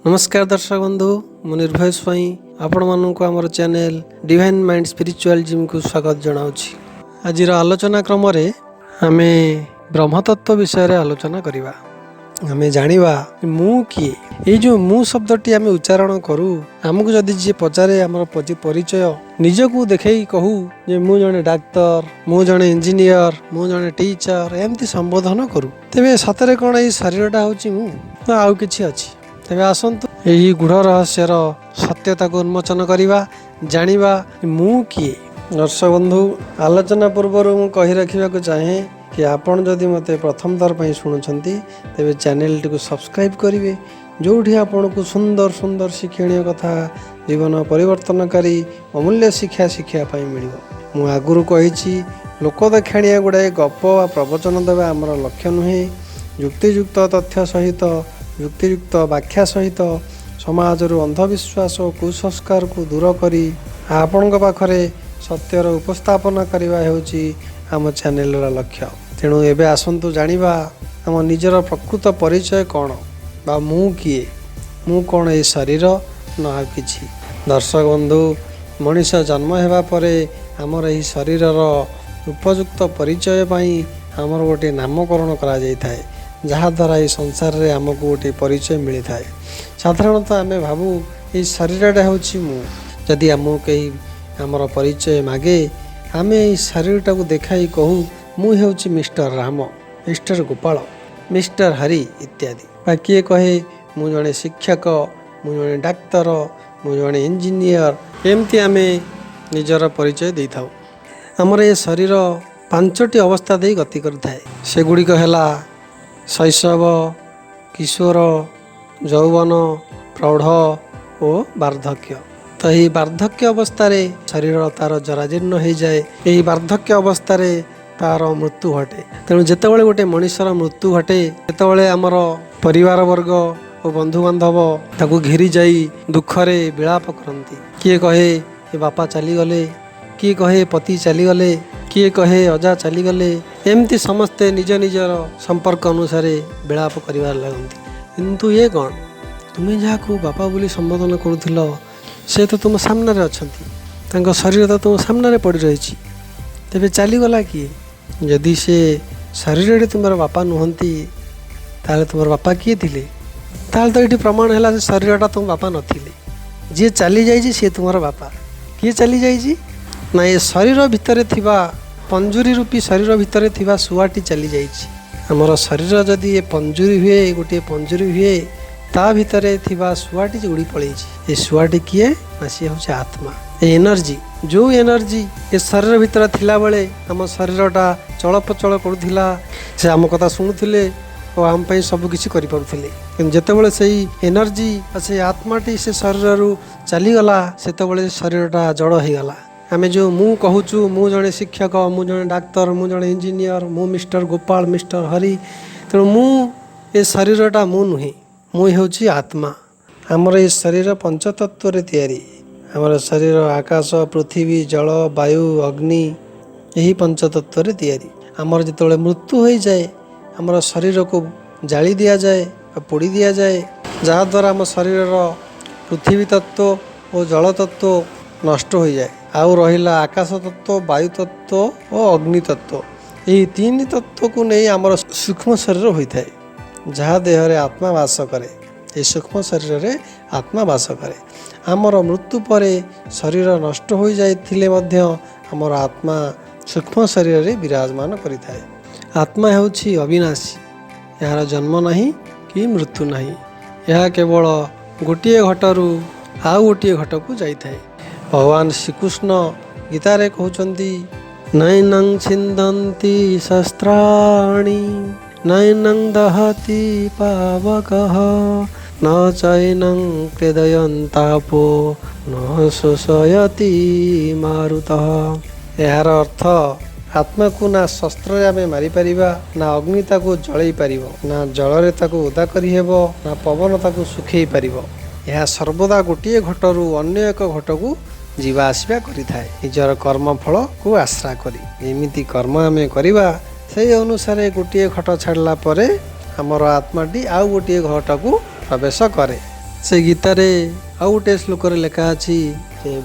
नमस्कार दर्शक बंधु मु निर्भय स्वाई आपण मानक आम channel divine mind spiritual gym को स्वागत जनाऊँगी। आज आलोचना क्रम आम ब्रह्मतत्व विषय आलोचना करवा। आम जाना मु किए ये जो मु शब्दटी आम उच्चारण करूँ आमको जदि जी पचारे आम परिचय निजको देखे कहू जे मु जने डाक्तर मु जने इंजीनियर मु जने टीचर एमती संबोधन करूँ तेरे सतरे कौन ये शरीरटा हूँ मु आउ कि अच्छी तेरे आसतु यही गूढ़ रहस्यर सत्यता को उन्मोचन करवा जानिबा मु किए। दर्शक बंधु आलोचना पूर्व मु कही रखा चाहे कि आपण जदि मते प्रथम थर पर शुणुंट तेरे चैनल टी को सब्सक्राइब करेंगे जोठी आपण को सुंदर सुंदर शिक्षणीय कथा जीवन परिवर्तनकारी अमूल्य शिक्षा शिक्षापी मिल। मु आगुरी कही लोक देखाणिया गुड़ाए गप व प्रवचन देवा आमर लक्ष्य नुहे। युक्तियुक्त तथ्य सहित युक्तियुक्त व्याख्या सहित समाजर अंधविश्वास और कुसंस्कार को दूर करी आपण पाखरे सत्यर उपस्थापन करवा होची आम चैनल लक्ष्य। तेणु एबे आसंतु जानिबा आम निजर प्रकृत परिचय कौन बा मु किए मु कौन ए शरीर न आ किछि। दर्शक बंधु मनीष जन्म हेबा परे आमर एही शरीरर उपयुक्त परिचय पाई आमर गोटे नामकरण करा जाय थाए जहाद्वारा ये संसार रे आमको गोटे परिचय मिली थाए। साधारणतः आम भावु ये शरीरटा हूँ मु जदि आमको कहीं आमर परिचय मागे आम ये शरीरटा को देखाई कहू मु हूँ mister Ram mister Gopal mister Hari इत्यादि बा किए कहे मु जड़े शिक्षक मु जड़े डाक्तर मु जड़े इंजीनियर एमती आम निजर परिचय दे था। आमर ये शरीर पांचटी अवस्था दे गति करें सेगुड़िक है शैशव किशोर यौवन प्रौढ़ और वार्धक्य। तो यही वार्धक्य अवस्था शरीर तार जराजीर्ण हो जाए यही वार्धक्य अवस्था तार मृत्यु घटे। तेणु जितेबाला गोटे मनीषर मृत्यु घटे जितेबाला आमर परिवार वर्ग और बंधु बांधव ताकू घेरी जाई दुखरे विलाप करती। किए कहे ए बापा चलीगले किए कहे पति चलीगले किए कहे अजा चलीगले एमती समस्ते निज निजर संपर्क अनुसार विलाप कर लगती। किंतु ये कौन तुम्हें जहाँ बापा बोली संबोधन करुल से तो तुम सामने अच्छा शरीर तो तुम सामने पड़ रही तेरे चलीगला किए जदि से शरीर तुम बापा नुहति ताले तुम बापा किए थे ताले तो ये प्रमाण है शरीरटा तुम बापा नथिले जी चली जाइए सी तुम बापा किए चली जाइए ना ये शरीर भितर थिबा पंजुरी रूपी शरीर भितर थिबा शुआटी चली जाइए। आमर शरीर जदि ये पंजुरी हुए गोटे पंजुरी हुए ता भितर थिबा शुआटी उड़ी पड़े ये शुआटी किए ना सी हूँ आत्मा एनर्जी जो एनर्जी ये शरीर भितर थिला बेले आम शरीरटा चलप्रचल करुला से आम कथा शुणुले और आम सब किसी करें जितेबाला से एनर्जी से आत्माटी से शरीर चलीगला से शरीरटा जड़ हो गला। आम जो मु कहूँ मु जड़े शिक्षक मु जड़े डाक्तर मु जड़े इंजीनियर मु मिस्टर गोपाल मिस्टर हरि तेणु मु ये शरीरटा मु नुहे मु हूँ आत्मा। आमर ये शरीर पंचतत्व तैयारी आमर शरीर आकाश पृथ्वी जल वायु अग्नि यही पंचतत्व तैयारी। आमर जिते मृत्यु हो जाए आमर शरीर को जाली दिया जाए पोड़ी दिया जाए जहाद्वारा आम शरीर पृथ्वी तत्व और जल तत्व नष्ट हो जाए आउ रहिला आकाश तत्व वायु तत्व और अग्नि तत्व यही तीन तत्व को नहीं आमर सूक्ष्म शरीर होता है जहाँ देहरे आत्मा वास करे ये सूक्ष्म शरीर रे आत्मा वास करे। आमर मृत्यु पर शरीर नष्ट हो जाइथिले मध्य आमर आत्मा सूक्ष्म शरीर रे विराजमान करिथाए। आत्मा हेउछि अविनाशी यार जन्म नहीं कि मृत्यु नहीं यह केवल गोटे घटरू आउ गोटे घट को जाइथाए। भगवान श्रीकृष्ण गीतारे कहउचंती नैनं छिन्दन्ति शस्त्राणि नैनं दहति पावकः न चैनं क्लेदयन्तापो न शोषयति मारुतः। यार अर्थ आत्मा को ना शस्त्र आम मारी परिबा ना अग्निता को जलई पारिबो ना जलरे ताको ओदा करी हेबो ना पवन ताको सुखई पारिबो। यह सर्वदा गोटे घटरू अन्य एक घट को जीवा आसवा करिथाए निजर कर्म फल को आश्रा करी एमिति कर्म आम करवा से अनुसार गोटे घट छाड़ला परे आमर आत्माटी आउ गोटे घट को प्रवेश करे। से गीतारे आउ गोटे श्लोक लेखा अछि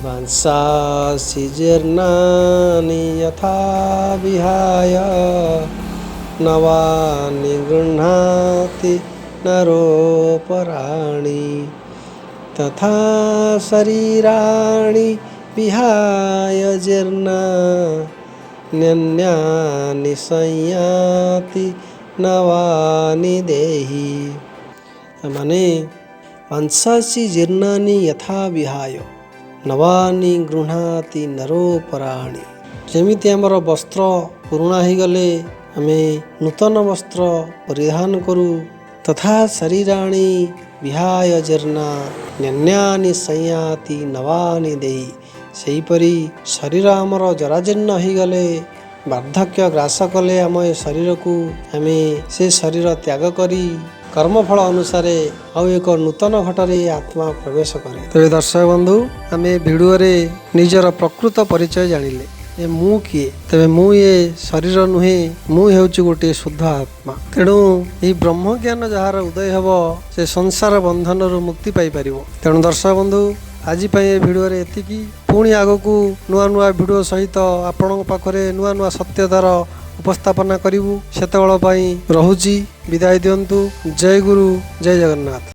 वंशासि जीर्णानि यथा विहाय नवानि गृह्णाति नरोपराणि तथा शरीराणि विहाय जीर्णान्यानि संयाति नवानि देहि। माने वंशासि जीर्णानि यथा विहाय नवानि गृह्णाति नरोपराणि। जेमिति आमर वस्त्र पुरुणा हो गले आमे नूतन वस्त्र परिधान करू तथा शरीराणि विहाय जीर्णान्यानि संयाति नवानि देहि। सेहीपरि शरीर आमर जराजीर्ण हो गले वार्धक्य ग्रास कले आम ए शरीर को आमे से शरीर त्याग करी कर्मफल अनुसार आउ एक नूतन घटरे आत्मा प्रवेश करे। तेरे दर्शक बंधु आमे भिडियो रे निजर प्रकृत परिचय जानिले ए मु किए तेरे मु ये शरीर नुहे मु हेउची गोटे शुद्ध आत्मा। तेणु ये ब्रह्म ज्ञान जार उदय हब से संसार बंधन मुक्ति पाई परिबो। तेणु दर्शक बंधु आज भिडियो रे एतिकी पुणी आगकू नुआ नुआ भिडियो सहित आपण पाखरे नुआ नुआ सत्यतार उपस्थापना करिवु। सेतेबेଳ ପାଇଁ ରହୁଛି। विदाय दियंतु। जय गुरु जय जगन्नाथ।